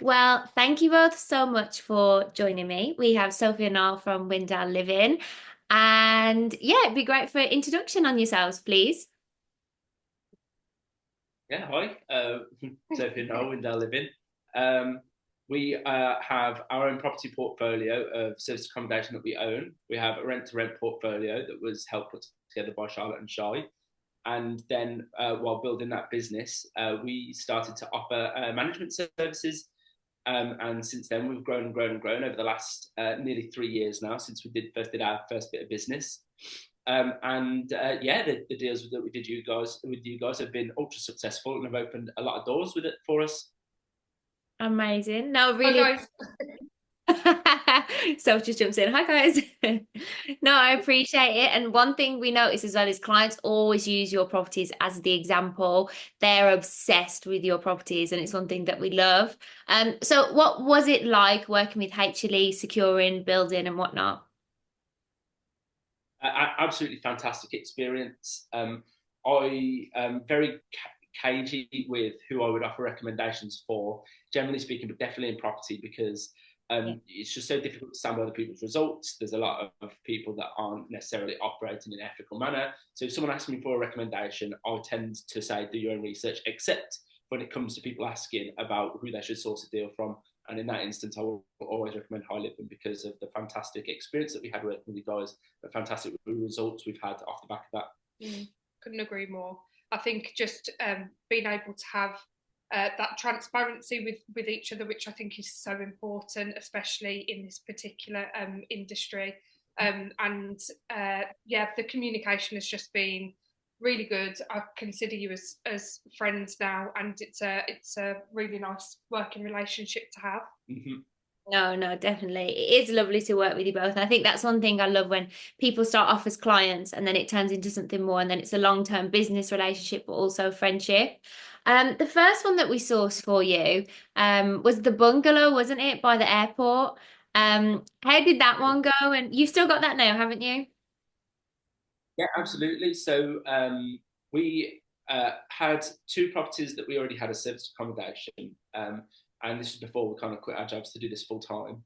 Well, thank you both so much for joining me. We have Sophie and Niall from Windale Living. And yeah, it'd be great for an introduction on yourselves, please. Yeah, hi. So if you know, in Living, um, we have our own property portfolio of service accommodation that we own. We have a rent-to-rent portfolio that was helped put together by Charlotte and Shy. And then while building that business, we started to offer management services. And since then, we've grown and grown and grown over the last nearly 3 years now since we did our first bit of business. And yeah, the deals that we did with you guys have been ultra successful and have opened a lot of doors with it for us. Amazing. No, Hi really. guys. So just jumps in. Hi guys. No, I appreciate it. And one thing we notice as well is clients always use your properties as the example. They're obsessed with your properties, and it's one thing that we love. So what was it like working with HLE, securing, building, and whatnot? Absolutely fantastic experience. I am very cagey with who I would offer recommendations for, generally speaking, but definitely in property because Yeah. it's just so difficult to stand by other people's results. There's a lot of people that aren't necessarily operating in an ethical manner. So if someone asks me for a recommendation, I tend to say do your own research, except when it comes to people asking about who they should source a deal from. And in that instance, I will always recommend High Living because of the fantastic experience that we had working with you guys, the fantastic results we've had off the back of that. Couldn't agree more. I think just being able to have that transparency with each other, which I think is so important, especially in this particular industry. And yeah, the communication has just been really good. I consider you as friends now, and it's a really nice working relationship to have. Mm-hmm. No, no, definitely. It is lovely to work with you both. And I think that's one thing I love when people start off as clients and then it turns into something more and then it's a long-term business relationship, but also friendship. The first one that we sourced for you was the bungalow, wasn't it, by the airport? How did that one go? And you've still got that now, haven't you? Yeah, absolutely. So we had two properties that we already had as service accommodation, and this was before we kind of quit our jobs to do this full time.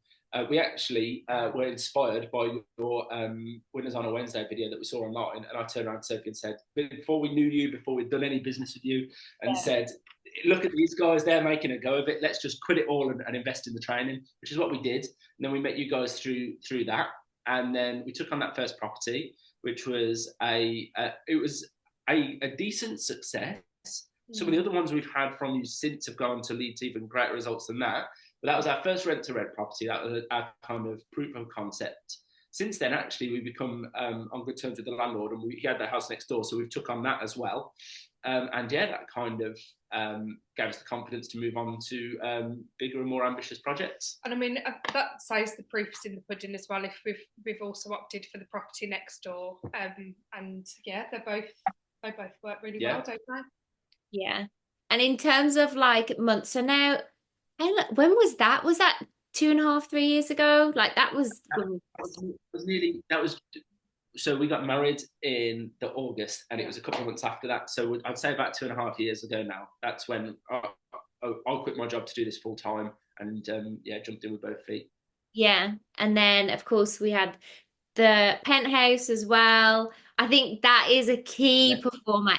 We actually were inspired by your Winners on a Wednesday video that we saw online, and I turned around to Sophie and said, before we knew you, before we'd done any business with you, and Yeah. said, look at these guys, they're making a go of it. Let's just quit it all and invest in the training, which is what we did. And then we met you guys through that, and then we took on that first property which was a decent success. Some of the Mm. other ones we've had from you since have gone to lead to even greater results than that. But that was our first rent to rent property. That was our kind of proof of concept. Since then, actually, we've become on good terms with the landlord, and he had the house next door, so we've took on that as well. And yeah, that kind of gave us the confidence to move on to bigger and more ambitious projects. And I mean that says the proof's in the pudding as well. If we've also opted for the property next door, and yeah, they both work really well, Yeah. don't they? Yeah. And in terms of like months, so now, when was that? Was that 2.5, 3 years ago? Like that was when. That was so we got married in the August, and it was a couple of months after that. So I'd say about 2.5 years ago now. That's when I quit my job to do this full time, and yeah, jumped in with both feet. Yeah. And then, of course, we had the penthouse as well. I think that is a key Yeah, performer.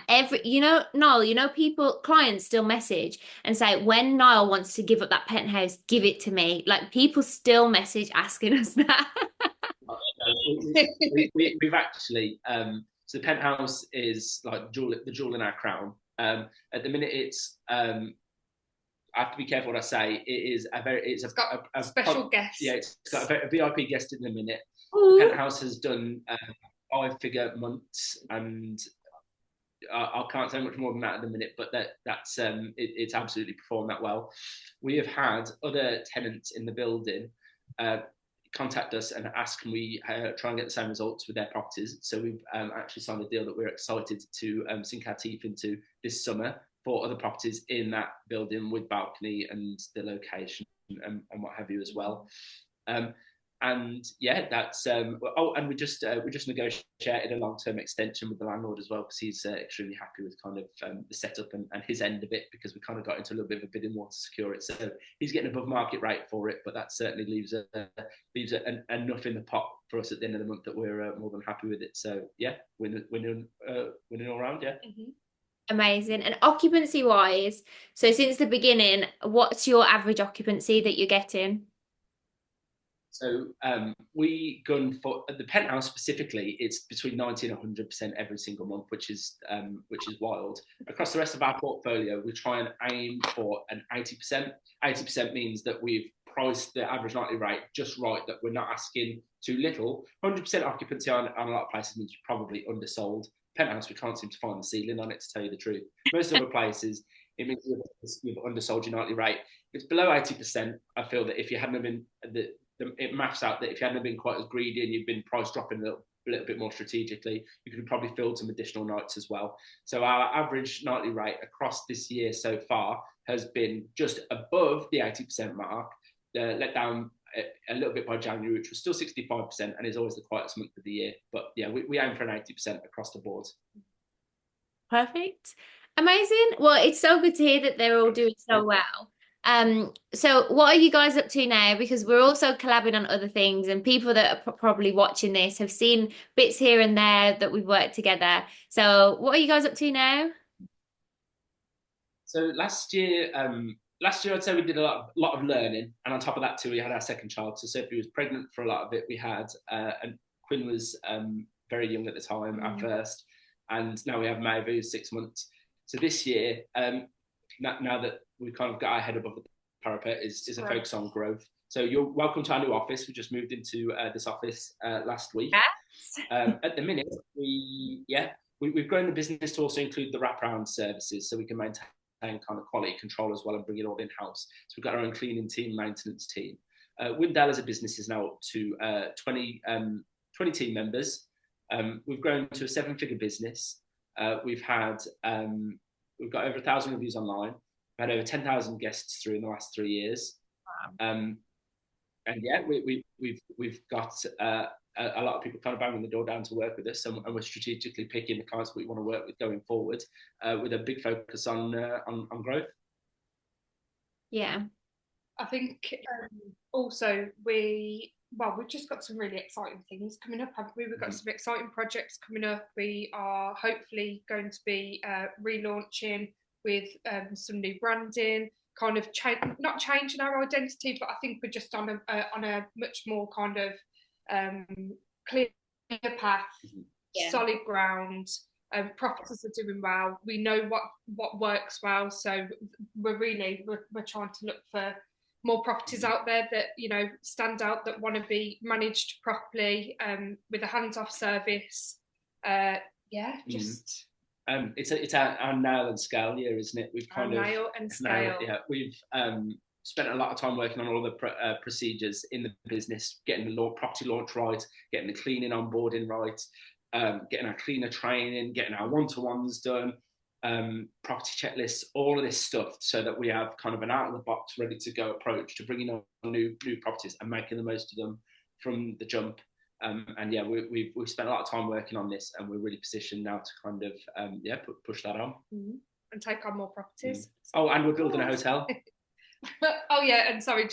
Niall, people, clients still message and say, when Niall wants to give up that penthouse, give it to me. Like people still message asking us that. we've actually so the penthouse is like the jewel in our crown. At the minute, it's I have to be careful what I say. It's It's got a special yeah, guests. it's got a VIP guest in the minute. The Ooh. penthouse has done 5-figure months, and I can't say much more than that at the minute. But it's absolutely performed that well. We have had other tenants in the building uh, contact us and ask can we try and get the same results with their properties. So we've actually signed a deal that we're excited to sink our teeth into this summer for other properties in that building with balcony and the location and what have you as well. Um, and yeah, that's and we just negotiated a long-term extension with the landlord as well, because he's extremely happy with kind of the setup and his end of it, because we kind of got into a little bit of a bidding war to secure it. So he's getting above market rate for it, but that certainly leaves enough in the pot for us at the end of the month that we're more than happy with it. So yeah, winning all round. Yeah. Mm-hmm. Amazing. And occupancy wise, so since the beginning, what's your average occupancy that you're getting? So we gun for the penthouse specifically. It's between 90 and 100% every single month, which is wild. Across the rest of our portfolio, we try and aim for an 80%. 80% means that we've priced the average nightly rate just right, that we're not asking too little. 100% occupancy on a lot of places means you're probably undersold. Penthouse, we can't seem to find the ceiling on it, to tell you the truth. Most other places, it means you've undersold your nightly rate. If it's below 80%, I feel that if you hadn't been it maths out that if you hadn't been quite as greedy and you'd been price dropping a little bit more strategically, you could probably fill some additional nights as well. So our average nightly rate across this year so far has been just above the 80% mark, let down a little bit by January, which was still 65% and is always the quietest month of the year. But yeah, we aim for an 80% across the board. Perfect. Amazing. Well, it's so good to hear that they're all doing so well. So what are you guys up to now? Because we're also collabing on other things, and people that are probably watching this have seen bits here and there that we've worked together. So what are you guys up to now? So last year I'd say we did a lot of learning, and on top of that too, we had our second child. So Sophie was pregnant for a lot of it. We had and Quinn was very young at the time, our first, and now we have Maeve, who's 6 months. So this year, now that we've kind of got our head above the parapet, is a focus on growth. So you're welcome to our new office. We just moved into this office last week. Yes. At the minute, we've grown the business to also include the wraparound services, so we can maintain kind of quality control as well and bring it all in-house. So we've got our own cleaning team, maintenance team. Windale as a business is now up to 20 team members. We've grown to a 7-figure business. We've got over 1,000 reviews online. We've had over 10,000 guests through in the last 3 years. Wow. And yeah, we've got a lot of people kind of banging the door down to work with us, and we're strategically picking the clients we want to work with going forward, with a big focus on growth. Yeah, I think also we've just got some really exciting things coming up, haven't we? We've got some exciting projects coming up. We are hopefully going to be relaunching with some new branding, kind of not changing our identity, but I think we're just on a much more kind of clear path, solid ground. Properties are doing well. We know what works well, so we're trying to look for more properties out there that stand out, that want to be managed properly, with a hands-off service. It's our nail and scale year, isn't it? We've kind of nail and scale. We've spent a lot of time working on all the procedures in the business, getting the property launch right, getting the cleaning onboarding right, getting our cleaner training, getting our one-to-ones done, property checklists, all of this stuff, so that we have kind of an out-of-the-box, ready-to-go approach to bringing on new properties and making the most of them from the jump. And yeah, we've spent a lot of time working on this, and we're really positioned now to kind of push that on and take on more properties. Oh, and we're building a hotel. Oh yeah, and sorry,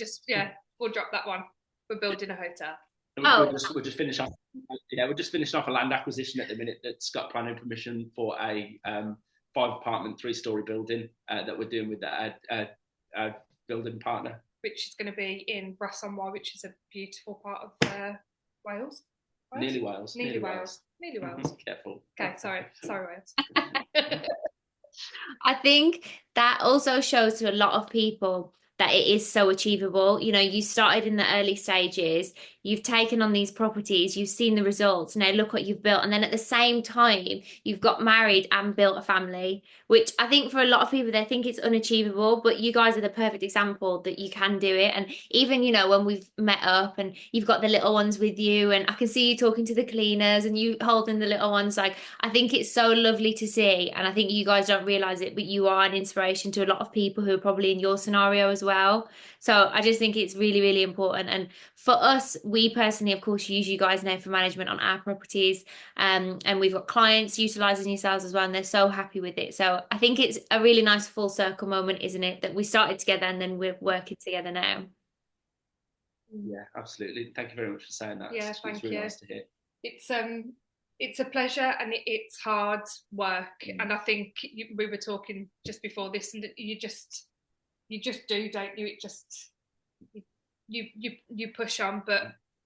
we'll drop that one. We're building a hotel. We're just finishing off. Yeah, we're just finishing off a land acquisition at the minute that's got planning permission for a 5-apartment, 3-story building that we're doing with a building partner, which is going to be in Brass-on-Wye, which is a beautiful part of Wales. Nearly Wales. Careful. Okay, sorry, Wales. I think that also shows to a lot of people that it is so achievable. You started in the early stages, you've taken on these properties, you've seen the results, now look what you've built. And then at the same time, you've got married and built a family, which I think for a lot of people, they think it's unachievable, but you guys are the perfect example that you can do it. And even, when we've met up and you've got the little ones with you, and I can see you talking to the cleaners and you holding the little ones, like, I think it's so lovely to see. And I think you guys don't realize it, but you are an inspiration to a lot of people who are probably in your scenario as well. well. So I just think it's really, really important. And for us, we personally, of course, use you guys now for management on our properties. And we've got clients utilizing yourselves as well, and they're so happy with it. So I think it's a really nice full circle moment, isn't it? That we started together and then we're working together now. Yeah, absolutely. Thank you very much for saying that. Yeah, it's really nice to hear. It's a pleasure, and it's hard work. And I think we were talking just before this, and you just do, don't you? It just you push on, but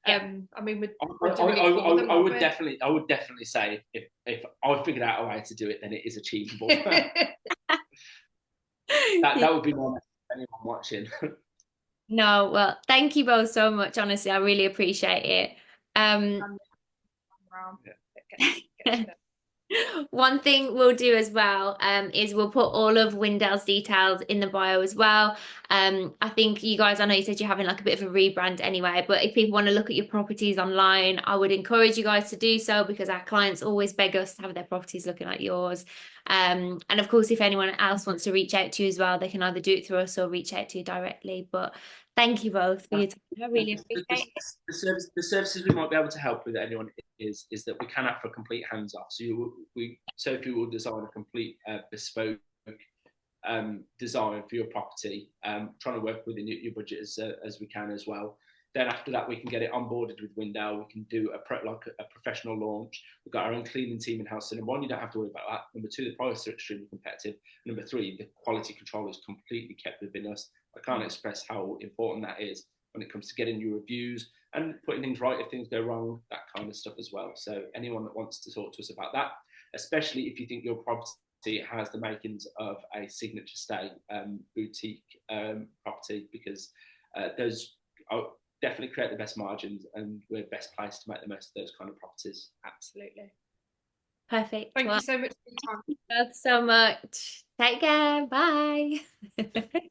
Yeah. I mean, we're doing it for them, I would definitely say if I figured out a way to do it, then it is achievable. That would be my message to anyone watching. No, well, thank you both so much. Honestly, I really appreciate it. One thing we'll do as well is we'll put all of Windell's details in the bio as well. I think you guys, I know you said you're having like a bit of a rebrand anyway, but if people want to look at your properties online, I would encourage you guys to do so, because our clients always beg us to have their properties looking like yours. And of course, if anyone else wants to reach out to you as well, they can either do it through us or reach out to you directly. But thank you both for your time. I really appreciate it. The services we might be able to help with anyone is that we can offer complete hands off. So if you will design a complete bespoke design for your property, trying to work within your budget as we can as well. Then after that, we can get it onboarded with Windell. We can do a professional launch. We've got our own cleaning team in house. So number one, you don't have to worry about that. Number two, the prices are extremely competitive. Number three, the quality control is completely kept within us. I can't express how important that is when it comes to getting your reviews and putting things right if things go wrong, that kind of stuff as well. So anyone that wants to talk to us about that, especially if you think your property has the makings of a signature stay boutique property, because those definitely create the best margins, and we're best placed to make the most of those kind of properties. Absolutely. Perfect. Thank you so much for your time. Thank you so much. Take care. Bye. Perfect.